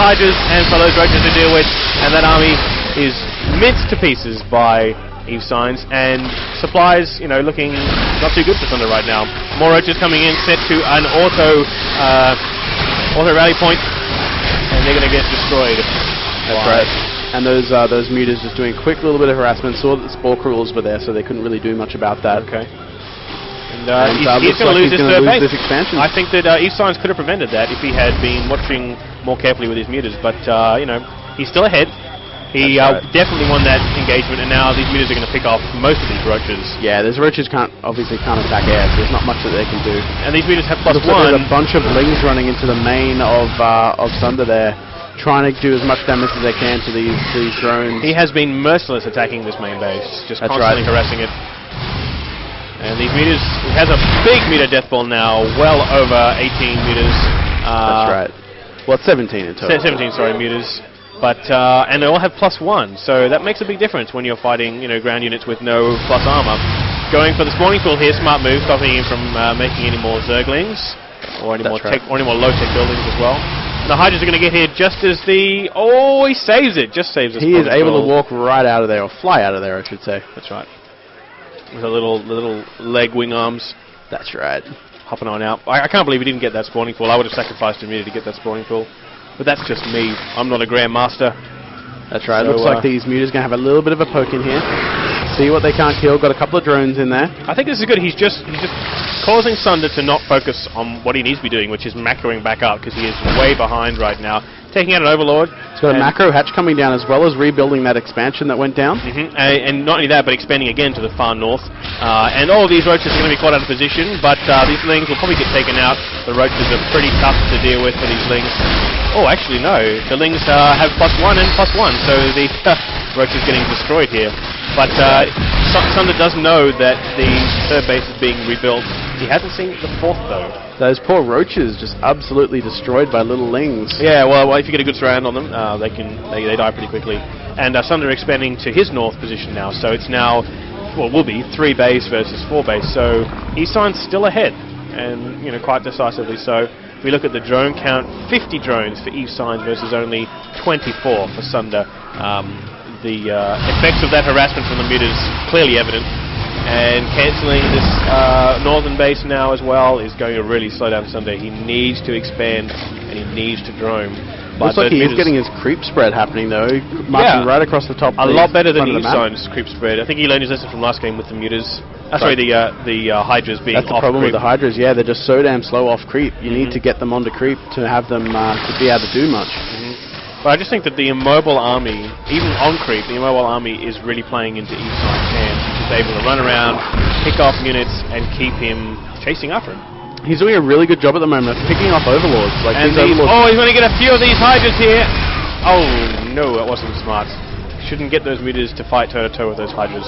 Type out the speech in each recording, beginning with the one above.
Hydras and for those roaches to deal with, and that army is minced to pieces by evesigns, and supplies, looking not too good for Sunder right now. More roaches coming in, set to an auto rally point, and they're going to get destroyed. That's right. And those mutas just doing a quick little bit of harassment. Saw that the spore crawlers were there, so they couldn't really do much about that. Okay. And he's going to lose his third base. This expansion. I think that evesigns could have prevented that if he had been watching more carefully with his mutas, but he's still ahead. He definitely won that engagement, and now these mutas are going to pick off most of these roaches. Yeah, those roaches obviously can't attack air, so there's not much that they can do. And these mutas have +1. There's a bunch of lings running into the main of Sunder there, trying to do as much damage as they can to these drones. He has been merciless attacking this main base, just constantly harassing it. And these mutas, he has a big muta death ball now, well over 18 mutas. That's right. Well, it's 17 in total. 17, sorry, mutas. But and they all have +1, so that makes a big difference when you're fighting, ground units with no plus armor. Going for the spawning pool here, smart move, stopping him from making any more zerglings or any more low-tech buildings as well. And the Hydras are going to get here just as he saves it, just saves it. He is able to walk right out of there, or fly out of there, I should say. That's right. With the little leg wing arms. That's right. Hopping on out. I can't believe he didn't get that spawning pool. I would have sacrificed him to get that spawning pool. But that's just me. I'm not a Grandmaster. That's right. So looks like these mutas going to have a little bit of a poke in here. See what they can't kill. Got a couple of drones in there. I think this is good. He's just causing Sunder to not focus on what he needs to be doing, which is macroing back up, because he is way behind right now. Taking out an Overlord. He's got a macro hatch coming down, as well as rebuilding that expansion that went down. And not only that, but expanding again to the far north. And all of these roaches are going to be caught out of position, but these lings will probably get taken out. The roaches are pretty tough to deal with for these lings. Oh, actually, no. The lings have +1 and +1, so the roach is getting destroyed here. But Sunder does know that the third base is being rebuilt. He hasn't seen the fourth, though. Those poor roaches just absolutely destroyed by little lings. Yeah, well, if you get a good surround on them, they die pretty quickly. And Sunder expanding to his north position now, so it's now, will be 3 base versus 4 base. So evesigns still ahead, and quite decisively so. If we look at the drone count, 50 drones for evesigns versus only 24 for Sunder. The effects of that harassment from the mutas clearly evident. And cancelling this northern base now as well is going to really slow down Sunder. He needs to expand, and he needs to drone. Looks like he is getting his creep spread happening, though. Marching right across the top. A lot better than evesigns' creep spread. I think he learned his lesson from last game with the mutas. Sorry, the Hydras being off creep. That's the problem with the Hydras, yeah. They're just so damn slow off creep. You need to get them onto creep to have them to be able to do much. But I just think that the immobile army, even on creep, the immobile army is really playing into evesigns' hands. He's just able to run around, pick off units, and keep him chasing after him. He's doing a really good job at the moment of picking off Overlords. He's going to get a few of these Hydras here. Oh, no, that wasn't smart. Shouldn't get those mutas to fight toe-to-toe with those Hydras.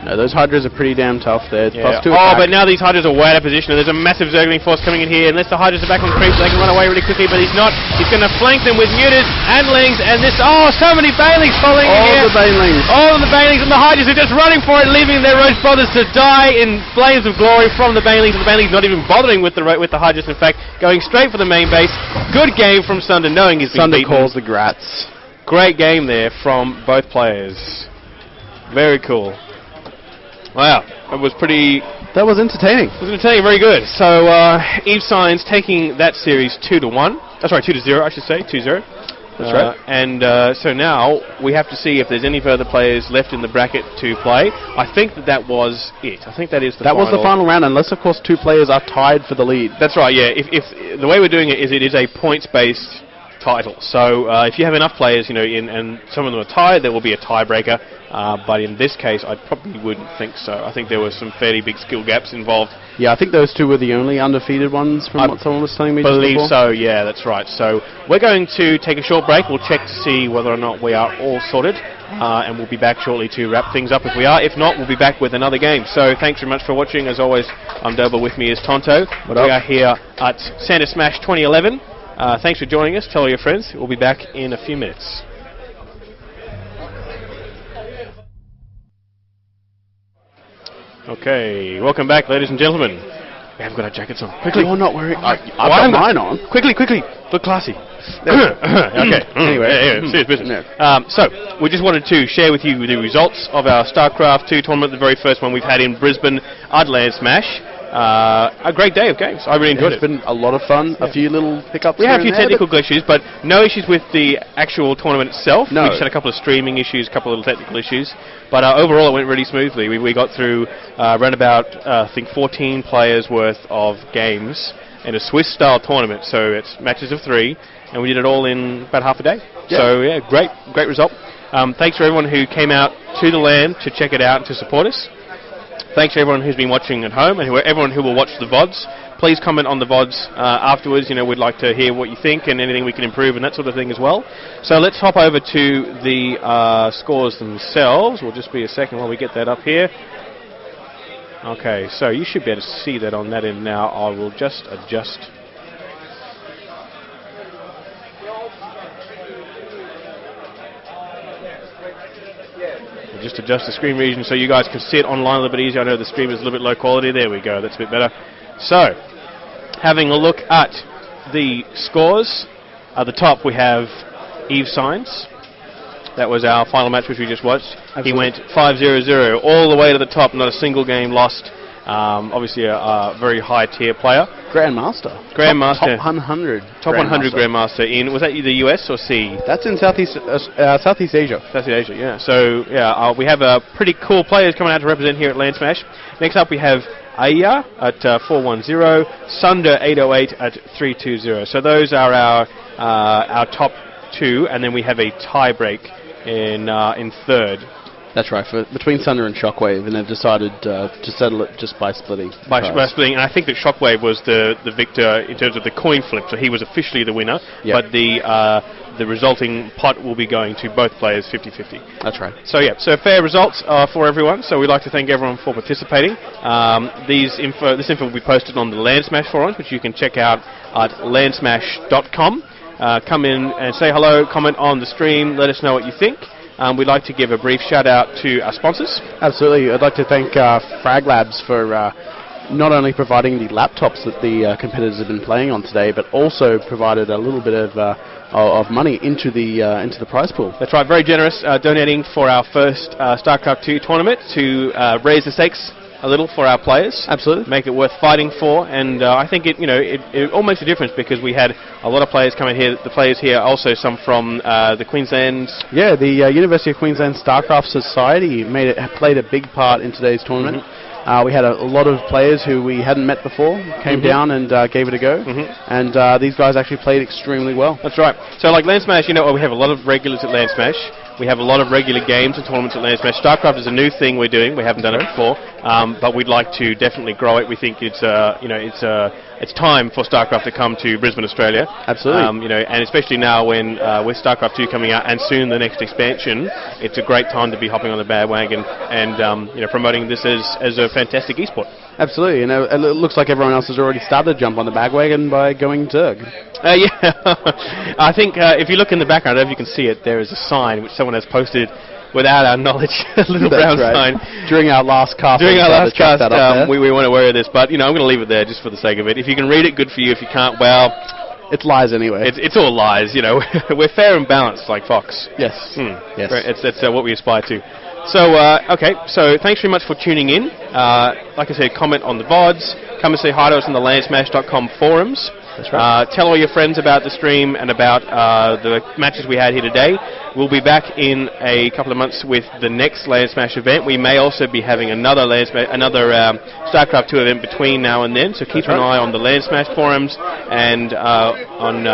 No, those Hydras are pretty damn tough there. Yeah. But now these Hydras are way out of position, and there's a massive Zergling force coming in here. Unless the Hydras are back on creep, they can run away really quickly, but he's not. He's going to flank them with mutas and lings, and this... Oh, so many banelings falling in here. All the banelings. All of the banelings, and the Hydras are just running for it, leaving their roach brothers to die in flames of glory from the banelings, and the banelings not even bothering with the Hydras, in fact, going straight for the main base. Good game from Sunder, knowing he's been beaten. Sunder calls the grats. Great game there from both players. Very cool. Wow, that was pretty... That was entertaining. It was entertaining, very good. So, evesigns taking that series 2-1. That's right, 2-0, I should say, 2-0. That's right. And so now we have to see if there's any further players left in the bracket to play. I think that was it. I think that is the final. That was the final round, unless, of course, 2 players are tied for the lead. That's right, yeah. If the way we're doing it is a points-based title. So if you have enough players, and some of them are tied, there will be a tiebreaker. But in this case, I probably wouldn't think so. I think there were some fairly big skill gaps involved. Yeah, I think those 2 were the only undefeated ones from what someone was telling me just before. I believe so, yeah, that's right. So we're going to take a short break. We'll check to see whether or not we are all sorted. And we'll be back shortly to wrap things up if we are. If not, we'll be back with another game. So thanks very much for watching. As always, I'm Delbert. With me is Tonto. We are here at SantaSmash 2011. Thanks for joining us. Tell all your friends. We'll be back in a few minutes. Okay, welcome back, ladies and gentlemen. We haven't got our jackets on. Quickly. You're not wearing... I've got mine on. Quickly. Look classy. Okay. Anyway. Serious business. No. So, we just wanted to share with you the results of our StarCraft 2 tournament, the very first one we've had in Brisbane at Lansmash. A great day of games. I really enjoyed it. It's been a lot of fun. A few little hiccups. We had a few technical glitches, but no issues with the actual tournament itself. No. We just had a couple of streaming issues, a couple of little technical issues. But overall, it went really smoothly. We got through around about, I think, 14 players worth of games in a Swiss-style tournament. So it's matches of 3, and we did it all in about half a day. Yeah. So, yeah, great result. Thanks to everyone who came out to the LAN to check it out and to support us. Thanks to everyone who's been watching at home and everyone who will watch the VODs. Please comment on the VODs afterwards. We'd like to hear what you think and anything we can improve and that sort of thing as well. So let's hop over to the scores themselves. We'll just be a second while we get that up here. Okay, so you should be able to see that on that end now. I will just adjust. Just adjust the screen region so you guys can see it online a little bit easier. I know the stream is a little bit low quality. There we go. That's a bit better. So, having a look at the scores, at the top we have evesigns. That was our final match which we just watched. Absolutely. He went 5-0-0 all the way to the top. Not a single game lost. Obviously a very high tier player. Grandmaster. Top 100. Top 100 Grandmaster in, was that the US or C? That's in Southeast Asia. Southeast Asia, yeah. So, yeah, we have pretty cool players coming out to represent here at Lansmash. Next up we have Aya at 410, SundeR.808 at 320. So those are our top 2, and then we have a tie break in third. That's right, between SundeR and Shockwave, and they've decided to settle it just by splitting. By splitting, and I think that Shockwave was the victor in terms of the coin flip, so he was officially the winner, but the resulting pot will be going to both players 50-50. That's right. So yeah, so fair results for everyone, so we'd like to thank everyone for participating. This info will be posted on the Lansmash forums, which you can check out at Lansmash.com. Come in and say hello, comment on the stream, let us know what you think. We'd like to give a brief shout out to our sponsors. Absolutely. I'd like to thank Frag Labs for not only providing the laptops that the competitors have been playing on today, but also provided a little bit of money into the prize pool. That's right. Very generous, donating for our first StarCraft 2 tournament to raise the stakes a little for our players. Absolutely. Make it worth fighting for, and I think it all makes a difference because we had a lot of players coming here. The players here, also some from the Queensland. Yeah, the University of Queensland Starcraft Society played a big part in today's tournament. We had a lot of players who we hadn't met before came down and gave it a go, and these guys actually played extremely well. That's right. So like Lansmash, we have a lot of regulars at Lansmash. We have a lot of regular games and tournaments at Lansmash. StarCraft is a new thing we're doing. We haven't done it before, but we'd like to definitely grow it. We think it's time for StarCraft to come to Brisbane, Australia. Absolutely. And especially now when with StarCraft 2 coming out and soon the next expansion, it's a great time to be hopping on the bandwagon and promoting this as a fantastic esport. Absolutely. It looks like everyone else has already started to jump on the bandwagon by going Zerg. Yeah. I think if you look in the background, I don't know if you can see it, there is a sign which someone has posted without our knowledge, a little brown sign. During our last cast, we weren't aware of this, but I'm going to leave it there just for the sake of it. If you can read it, good for you. If you can't, well, it's lies anyway. It's all lies, We're fair and balanced like Fox. Yes. Yes. It's what we aspire to. So, okay, so thanks very much for tuning in. Like I said, comment on the VODs. Come and say hi to us on the Lansmash.com forums. That's right. Tell all your friends about the stream and about the matches we had here today. We'll be back in a couple of months with the next Lansmash event. We may also be having another StarCraft 2 event between now and then, so keep an eye on the Lansmash forums and on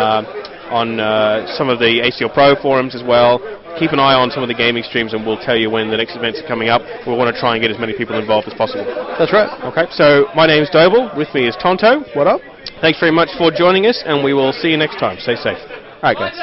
some of the ACL Pro forums as well. Keep an eye on some of the gaming streams and we'll tell you when the next events are coming up. We want to try and get as many people involved as possible. That's right. Okay, so my name's Doble. With me is Tonto. What up? Thanks very much for joining us and we will see you next time. Stay safe. Alright guys.